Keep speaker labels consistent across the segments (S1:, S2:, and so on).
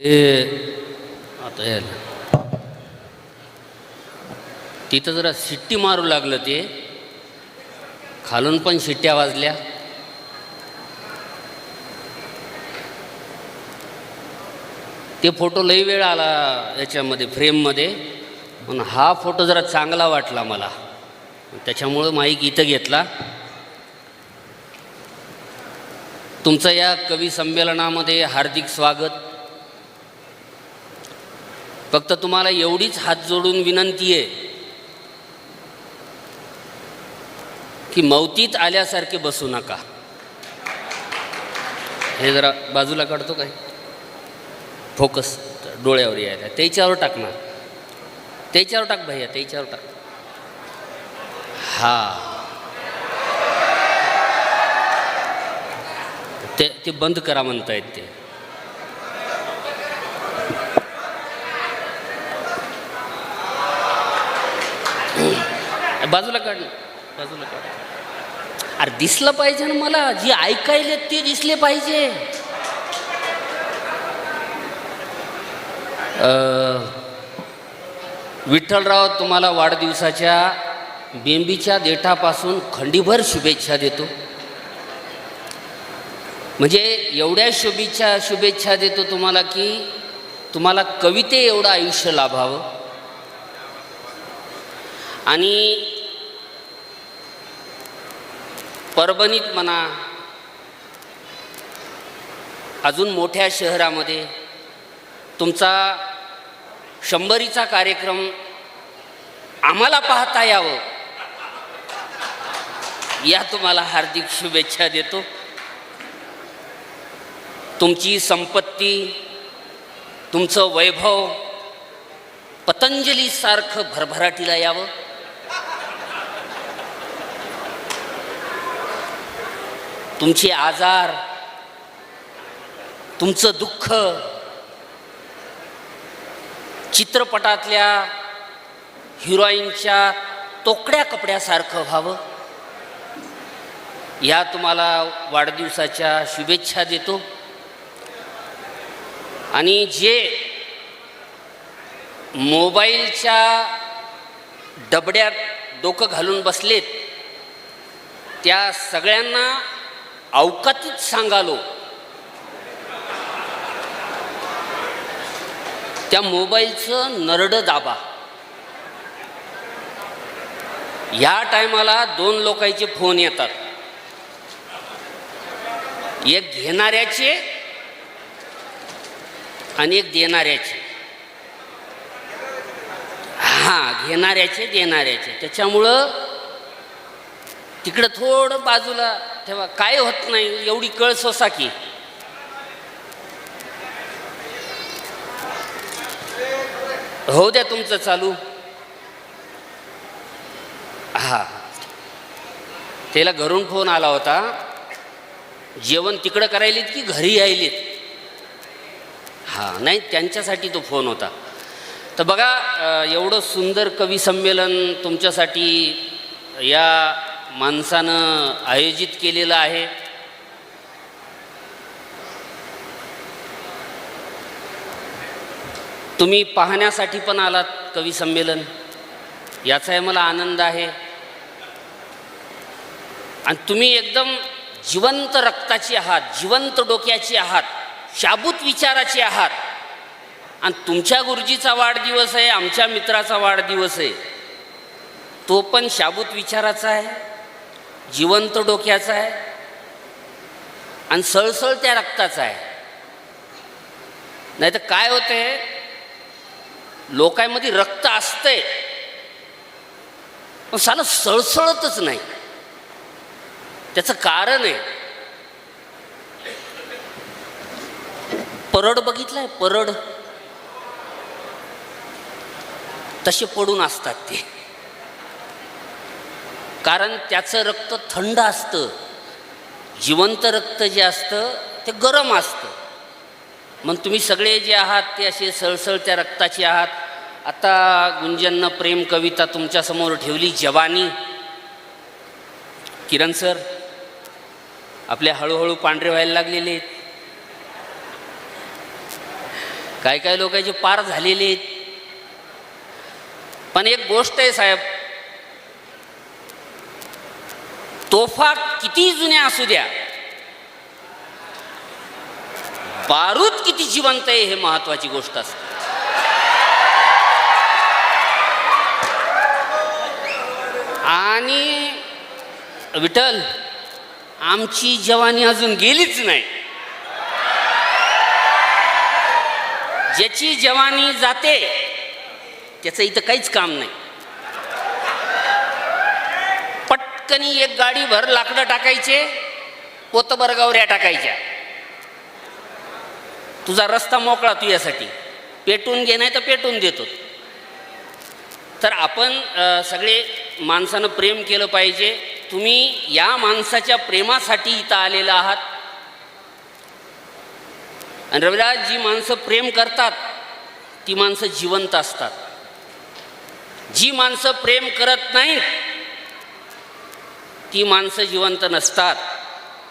S1: आता यायला तिथं जरा शिट्टी मारू लागलं, ते खालून पण शिट्ट्या वाजल्या. ते फोटो लई वेळ आला याच्यामध्ये फ्रेममध्ये, पण हा फोटो जरा चांगला वाटला मला, त्याच्यामुळं माईक इथं घेतला. तुमचं या कवी संमेलनामध्ये हार्दिक स्वागत. फक्त तुम्हाला एवढीच हात जोडून विनंती आहे की मौतीत आल्यासारखे बसू नका. हे जरा बाजूला काढतो काय, फोकस डोळ्यावर यायला, त्याच्यावर टाकणार, त्याच्यावर टाक भैया, त्याच्यावर टाक. हा ते बंद करा म्हणतायत ते. बाजूला काढ, बाजूला काढ. अरे दिसलं पाहिजे ना मला, जे ऐकायले ते दिसले पाहिजे. विठ्ठलराव, तुम्हाला वाढदिवसाच्या बेंबीच्या देठापासून खंडीभर शुभेच्छा देतो. म्हणजे एवढ्या शुभेच्छा देतो तुम्हाला की तुम्हाला कविते एवढं आयुष्य लाभावं. आणि परभणीत म्हणा, अजून मोठ्या शहरामध्ये तुमचा 100रीचा कार्यक्रम आम्हाला पाहता यावं, या तुम्हाला हार्दिक शुभेच्छा देतो. तुमची संपत्ती, तुमचं वैभव पतंजलीसारखं भरभराटीला यावं. तुमचे आजार, तुमचं दुःख चित्रपटातल्या हिरोईनच्या तोकड्या कपड्यासारखं व्हावं, या तुम्हाला वाढदिवसाच्या शुभेच्छा देतो. आणि जे मोबाईलच्या डबड्यात डोकं घालून बसलेत त्या सगळ्यांना अवकातीत सांगालो, त्या मोबाईलचं नरडं दाबा. या टायमाला 2 लोकांचे फोन येतात, एक घेणाऱ्याचे आणि एक देणाऱ्याचे. घेणाऱ्याचे देणाऱ्याचे. त्याच्यामुळं तिकडं थोडं बाजूला ठेवा, काय होत नाही, एवढी कळ सोसा की. होऊ द्या तुमचं चालू. त्याला घरून फोन आला होता, जेवण तिकडं करायलेत की घरी यायलेत. नाही, त्यांच्यासाठी तो फोन होता. तर बघा, एवढं सुंदर कवी संमेलन तुमच्यासाठी या माणसानं आयोजित केलेलं आहे. तुम्ही पाहण्यासाठी पण आलात कवी संमेलन, याचाही मला आनंद आहे. आणि तुम्ही एकदम जिवंत रक्ताची आहात, जिवंत डोक्याची आहात, शाबूत विचाराची आहात. आणि तुमच्या गुरुजीचा वाढदिवस आहे, आमच्या मित्राचा वाढदिवस आहे, तो पण शाबूत विचाराचा आहे, जिवंत डोक्याचा आहे आणि सळसळ त्या रक्ताचा आहे. नाही तर काय होते, लोकांमध्ये रक्त असतंय पण साला सळसळतच नाही. त्याचं कारण आहे, परड बघितलाय, परड तसे पडून असतात ते. कारण त्याचं रक्त थंड असतं, जिवंत रक्त जे असतं ते गरम असतं. मग तुम्ही सगळे जे आहात ते असे सळसळत्या रक्ताचे आहात. आता गुंजननं प्रेम कविता तुमच्यासमोर ठेवली, जवानी. किरण सर आपले हळूहळू पांढरे व्हायला लागलेले आहेत. काय काय लोकांचे पार झालेले आहेत. पण एक गोष्ट आहे साहेब, तोफा किती जुन्या असू द्या, बारूद किती जिवंत आहे हे महत्वाची गोष्ट असते. आणि विठ्ठल, आमची जवानी अजून गेलीच नाही. ज्याची जवानी जाते त्याचं इथं काहीच काम नाही. पटकनी एक गाडी भर लाकडं टाकायचे, पोतभर गवऱ्या टाकायच्या, तुझा रस्ता मोकळा तू यासाठी. पेटून घे नाही तर पेटून देतो. तर आपण सगळे माणसानं प्रेम केलं पाहिजे. तुम्ही या माणसाच्या प्रेमासाठी इथं आलेला आहात. आणि रविराज, जी माणसं प्रेम करतात ती माणसं जिवंत असतात. जी माणसं प्रेम करत नाहीत ती माणसं जिवंत नसतात.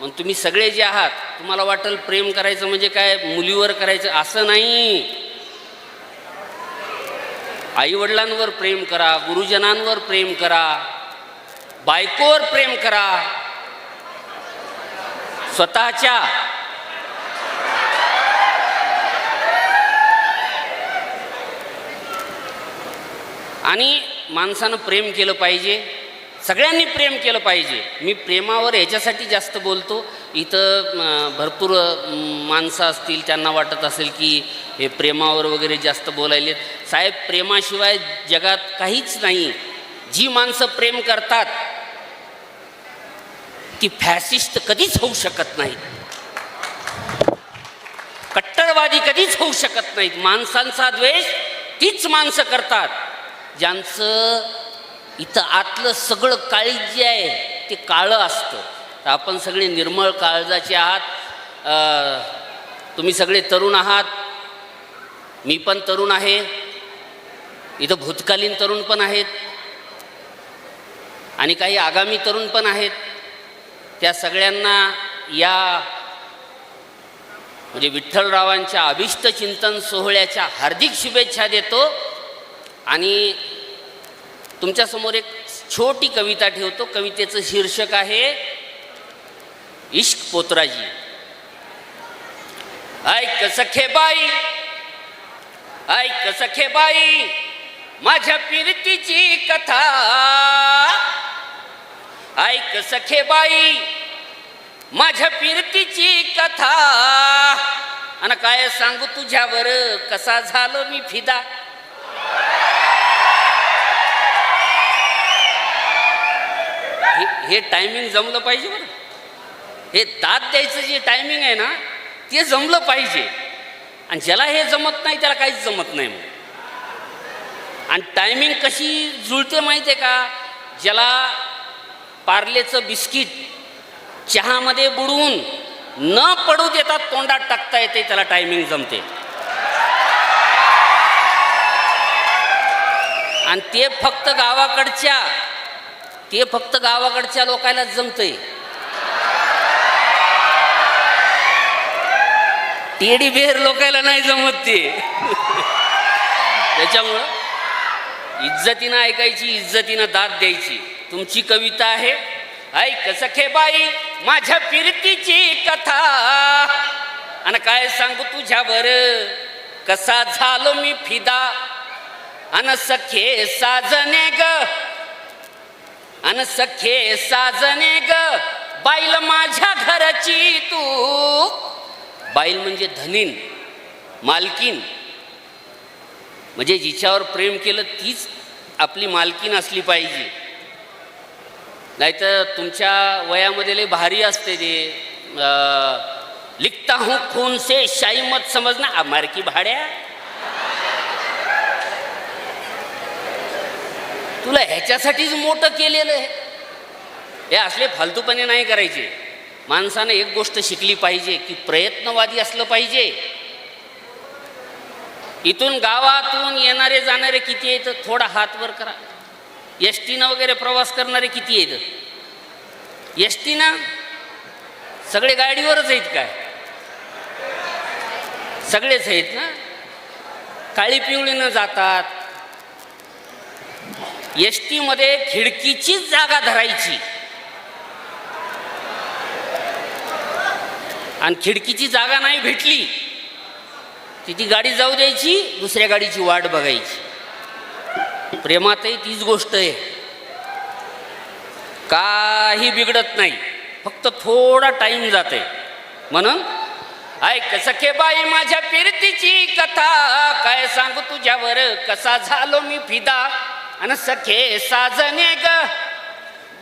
S1: मग तुम्ही सगळे जे आहात, तुम्हाला वाटेल प्रेम करायचं म्हणजे काय मुलीवर करायचं, असं नाही. आईवडिलांवर प्रेम करा, गुरुजनांवर प्रेम करा, बायकोवर प्रेम करा, स्वतःच्या आणि माणसानं प्रेम केलं पाहिजे. सगळ्यांनी प्रेम केलं पाहिजे. मी प्रेमावर ह्याच्यासाठी जास्त बोलतो, इथं भरपूर माणसं असतील, त्यांना वाटत असेल की हे प्रेमावर वगैरे जास्त बोलायले. साहेब, प्रेमाशिवाय जगात काहीच नाही. जी माणसं प्रेम करतात ती फॅसिस्ट कधीच होऊ शकत नाहीत, कट्टरवादी कधीच होऊ शकत नाहीत. माणसांचा द्वेष तीच माणसं करतात ज्यांचं इथं आतलं सगळं काळीज जे आहे ते काळं असतं. तर आपण सगळे निर्मळ काळजाचे आहात. तुम्ही सगळे तरुण आहात, मी पण तरुण आहे, इथं भूतकालीन तरुण पण आहेत आणि काही आगामी तरुण पण आहेत. त्या सगळ्यांना या म्हणजे विठ्ठलरावांच्या अभिष्ट चिंतन सोहळ्याच्या हार्दिक शुभेच्छा देतो. आणि तुमच्यासमोर एक छोटी कविता ठेवतो. कवितेचं शीर्षक आहे इश्क पोतराजी. ऐक सखे बाई, ऐक सखे बाई, माझ्या पिरतीची कथा. ऐक सखे बाई, माझ्या पिरतीची कथा. आणि काय सांगू तुझ्यावर, कसा झालो मी फिदा. हे टायमिंग जमलं पाहिजे बरं. हे दाद द्यायचं जे टायमिंग आहे ना, ते जमलं पाहिजे. आणि ज्याला हे जमत नाही त्याला काहीच जमत नाही. मग आणि टायमिंग कशी जुळते माहिती आहे का? ज्याला पार्लेचं बिस्किट चहामध्ये बुडवून न पडू देता तोंडात टाकता येते, त्याला टायमिंग जमते. आणि ते फक्त गावाकडच्या लोकांना जमतंय. टेडी बेर लोकांना नाही जमत ते. त्याच्यामुळं इज्जतीनं ऐकायची, इज्जतीनं दाद द्यायची. तुमची कविता आहे, ऐक सखे बाई, माझ्या फिरतीची कथा. आणि काय सांगू तुझ्यावर, कसा झालो मी फिदा. अन सखे साजने ग, अन सखे साजने ग, बाईल माझ्या घरची तू. बाईल म्हणजे धनीन, मालकीन. म्हणजे जिच्यावर प्रेम केलं तीच आपली मालकीन असली पाहिजे. नाहीतर तुमच्या वयामध्ये लय भारी असते ते, लिखता हूँ खून से शाही मत समजना, अमार की भाड्या. तुला ह्याच्यासाठीच मोठं केलेलं आहे. हे असले फालतूपणे नाही करायचे. माणसानं एक गोष्ट शिकली पाहिजे की प्रयत्नवादी असलं पाहिजे. इथून गावातून येणारे जाणारे किती आहेत, थोडा हात वर करा. एस टीनं वगैरे प्रवास करणारे किती आहेत? एस टीनं सगळे गाडीवरच आहेत काय? सगळेच आहेत ना. काळी पिवळीनं जातात. एस टीमध्ये खिडकीचीच जागा धरायची आणि खिडकीची जागा नाही भेटली की ती गाडी जाऊ द्यायची, दुसऱ्या गाडीची वाट बघायची. प्रेमातही तीच गोष्ट आहे, काही बिघडत नाही, फक्त थोडा टाइम जाते. म्हणून ऐक सखे बाई माझ्या फिरतीची कथा, काय सांगू तुझ्यावर कसा झालो मी फिदा. अन सखे साजने ग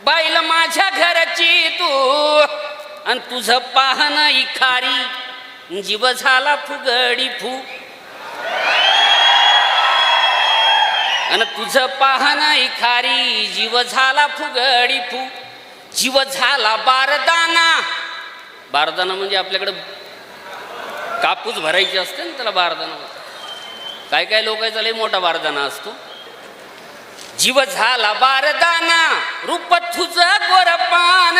S1: बाईल माझ्या घरची तू, अन तुझं पाहणं इखारी जीव झाला फुगडी फू. अन तुझं पाहणं इखारी जीव झाला फुगडी फू. जीव झाला बारदाना. बारदाना म्हणजे आपल्याकडे कापूस भरायचे असते ना, त्याला बारदाना. काय काय लोकांचा लय मोठा बारदाना असतो. जीव झाला बारदाना रूप तुझं गोरपान.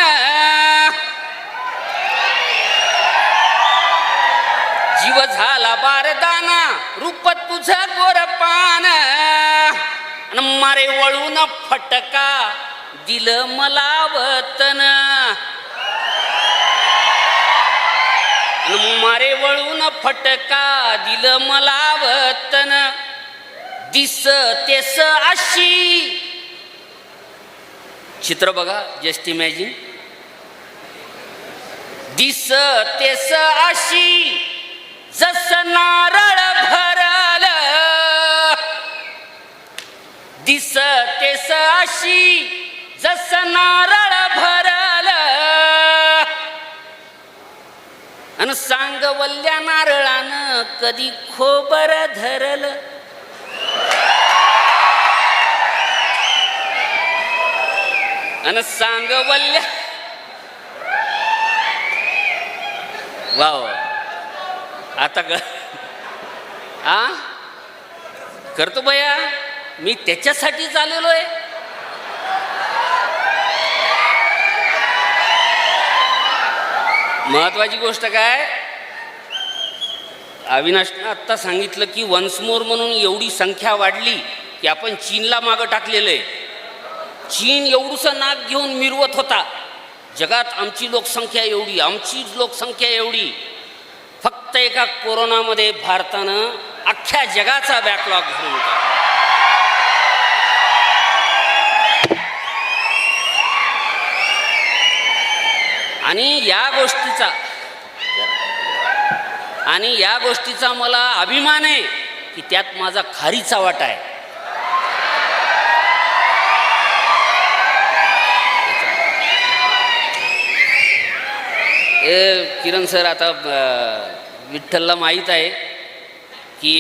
S1: जीव झाला बारदाना रूप तुझं गोरपान. आणि मारे वळून फटका दिलं मला वतन. मारे वळून फटका दिलं मला वतन. दिसतेस अशी. चित्र बघा, जस्ट इमॅजिन. दिसतेस अशी जसं नारळ भरल. दिसतेस अशी जसं नारळ भरल. अन सांगवल्या नारळानं कधी खोबर धरल. अन सांगवल्या. वाव, आता करतो बया, मी त्याच्यासाठीच आलेलो आहे. महत्वाची गोष्ट काय, अविनाशनं आत्ता सांगितलं की वन्स मोर म्हणून एवढी संख्या वाढली की आपण चीनला मागं टाकलेलं आहे. चीन एवढूसं नाक घेऊन मिरवत होता, जगात आमची लोकसंख्या एवढी, आमची लोकसंख्या एवढी. फक्त एका कोरोनामध्ये भारतानं अख्ख्या जगाचा बॅकलॉग घेऊन होता. आणि या गोष्टीचा मला अभिमान आहे की त्यात माझा खारीचा वाटा आहे. किरण सर, आता विठ्ठलला माहीत आहे की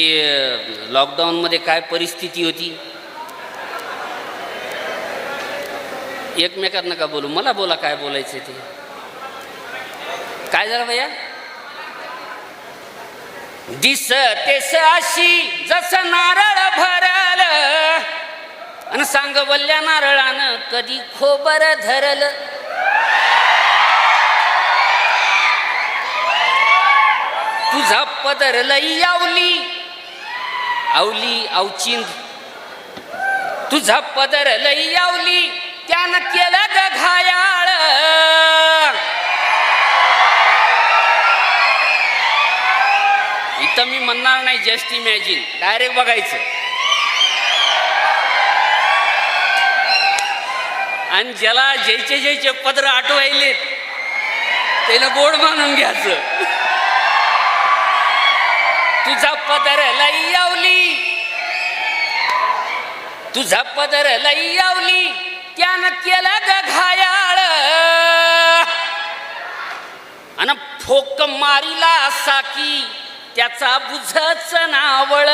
S1: लॉकडाऊनमध्ये काय परिस्थिती होती. एकमेकात नका बोलू, मला बोला काय बोलायचं ते. काय झालं भैया? दिसतेस अशी जसं नारळ भरल. आणि सांगवल्या नारळानं कधी खोबर धरल. तुझा पदर लई आवली. आवली अवचिंद. तुझा पदर लई आवली त्यानं केलं ग घायाळ. इथं मी म्हणणार नाही, जस्ट इमॅजिन, डायरेक्ट बघायचं. आणि ज्याला ज्याचे पदर आठवायलेत त्यानं गोड मानून घ्यायचं. तुझा पदर लई आवली. तुझा पदर लई आवली त्यानं केलं ग घायाळ. अन फोक मारिला असा की त्याचा बुझच नावळ.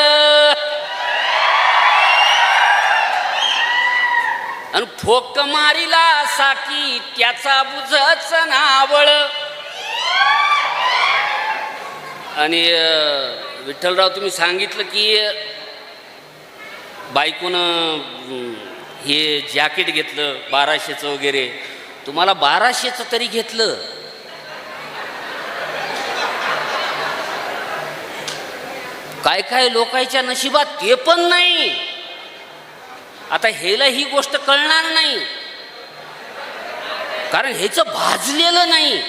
S1: अन फोक मारिला असा की त्याचा बुझच नावळ. आणि विठ्ठलराव, तुम्ही सांगितलं की बायकोनं हे जॅकेट घेतलं 1200चं वगैरे. तुम्हाला 1200चं तरी घेतलं. काय काय लोकांच्या नशिबात ते पण नाही. आता हेला ही गोष्ट कळणार नाही, कारण ह्याचं भाजलेलं नाही.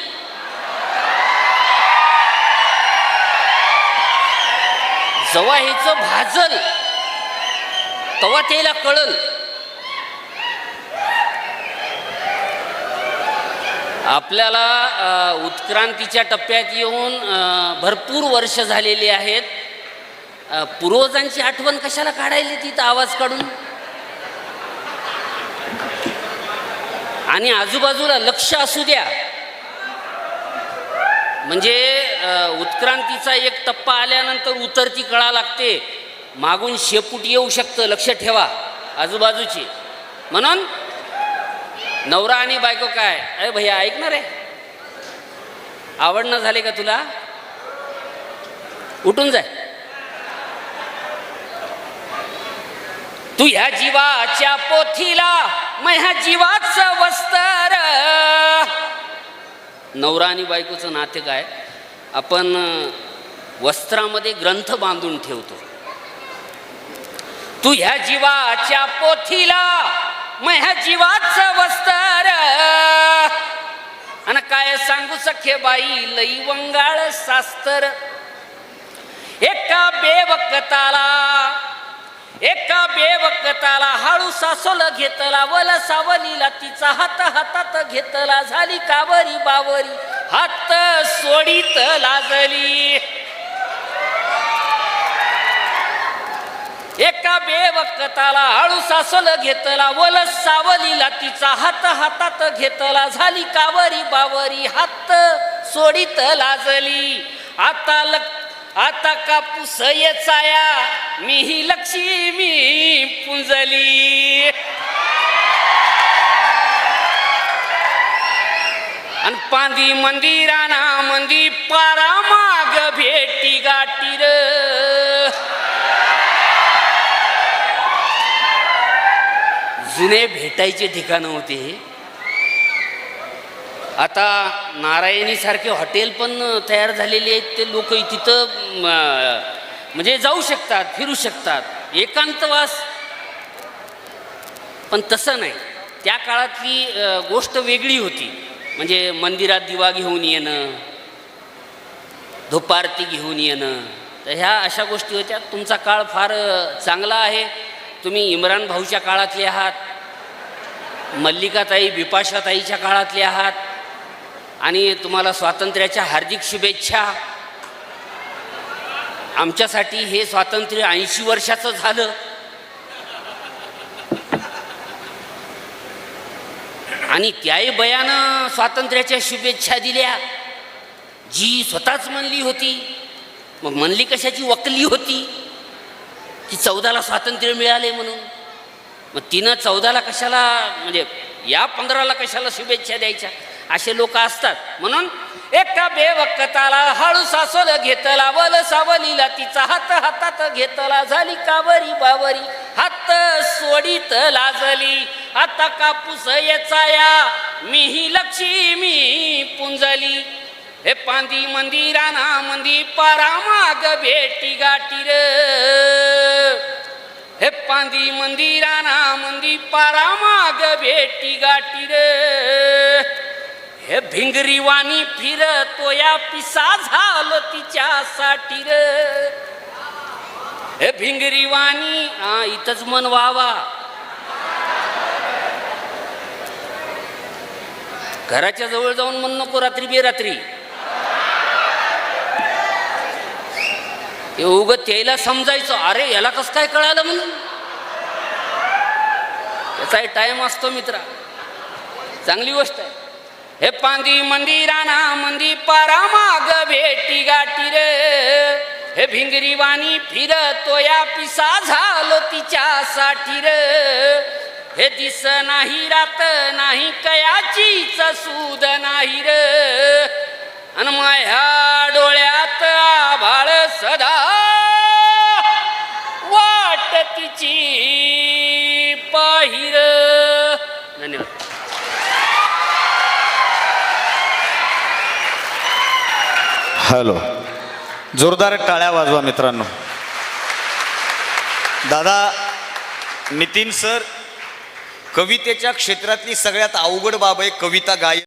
S1: जेव्हा ह्याचं भाजल तेव्हा त्याला कळल. आपल्याला उत्क्रांतीच्या टप्प्यात येऊन भरपूर वर्ष झालेली आहेत. पूर्वजांची आठवण कशाला काढायली तिथं आवाज काढून? आणि आजूबाजूला लक्ष असू द्या. म्हणजे उत्क्रांतीचा एक टप्पा आल्यानंतर उतरती कळा लागते, मागून शेपूट येऊ शकतं, लक्ष ठेवा आजूबाजूची. म्हणून नवरा आणि बायको काय, अरे भैया ऐकणार आहे, आवडणं झाले का तुला, उठून जाय. तू ह्या जीवाच्या पोथीला मै ह्या जीवाचं वस्तर. नवरा आणि बायकोचं नाते काय, आपण वस्त्रामध्ये ग्रंथ बांधून ठेवतो. तू ह्या जीवाच्या पोथीला मै ह्या जीवाचं वस्तर. आणि काय सांगू सखे बाई लई वंगाळ शास्त्र. एका बेवकताला हळू सासोल घेतला, वल सावलीला तिचा हात हातात घेतला, झाली कावरी बावरी हात सोडीत लाजली. एका बेवकताला हळू सासोल घेतला, वल सावलीला तिचा हात हातात घेतला, झाली कावरी बावरी हात सोडीत लाजली. आता कापूस येचाया मीही लक्ष्मी पुंजली. आणि पांदी मंदिराना मंदी पारा माग भेटी गाठीर. जुने भेटायचे ठिकाण होते. आता नारायणी सारखे हॉटेल पण तयार झालेले आहेत. ते लोक तिथं म्हणजे जाऊ शकतात, फिरू शकतात, एकांतवास. पण तसं नाही, त्या काळातली गोष्ट वेगळी होती. म्हणजे मंदिरात दिवा घेऊन येणं, धूपारती घेऊन येणं, तर ह्या अशा गोष्टी होत्या. तुमचा काळ फार चांगला आहे. तुम्ही इम्रान भाऊच्या काळातले आहात, मल्लिकाताई बिपाशाताईच्या काळातले आहात, आणि तुम्हाला स्वातंत्र्याच्या हार्दिक शुभेच्छा. आमच्यासाठी हे स्वातंत्र्य 80 वर्षाचं झालं. आणि त्याही बयानं स्वातंत्र्याच्या शुभेच्छा दिल्या, जी स्वतःच म्हणली होती. मग म्हणली कशाची, वकली होती की 14ला स्वातंत्र्य मिळाले म्हणून. मग तिनं 14ला कशाला, म्हणजे या 15ला कशाला शुभेच्छा द्यायच्या, असे लोक असतात. म्हणून एका बेवकताला हळू सासोल घेतला, वल सावलीला तिचा हात हातात घेतला, झाली कावरी बावरी हात सोडीत लाजली. आता कापूस येचाया मीही लक्ष्मी पुंजली. हे पांदी मंदिराना मंदी पारा माग भेटी गाठीर. हे पांदी मंदिराना मंदी पारा माग भेटी गाठीर. हे भिंगरीवाणी फिरतो या पिसा झालो तिच्यासाठी रे. हे भिंगरीवाणी, इथंच मन व्हावा. घराच्या जवळ जाऊन म्हण नको रात्री बेरात्री. हे उगत त्याला समजायचं, अरे याला कसं काय कळालं म्हणून. त्याचा टाइम असतो मित्रा, चांगली गोष्ट आहे. हे पांदी मंदिराना मंदी पारा माग भेटी गाठी रे. हे भिंगरीवाणी फिरतो या पिसा झालो तिच्यासाठी रे. हे दिस नाही रात नाही कयाचीच सूद नाही रे. अन माया डोळ्यात आभाळ सदा वाट तिची पाहिर. धन्यवाद.
S2: हॅलो, जोरदार टाळ्या वाजवा मित्रांनो. दादा नितीन सर, कवितेच्या क्षेत्रातली सगळ्यात अवघड बाब आहे कविता गायन.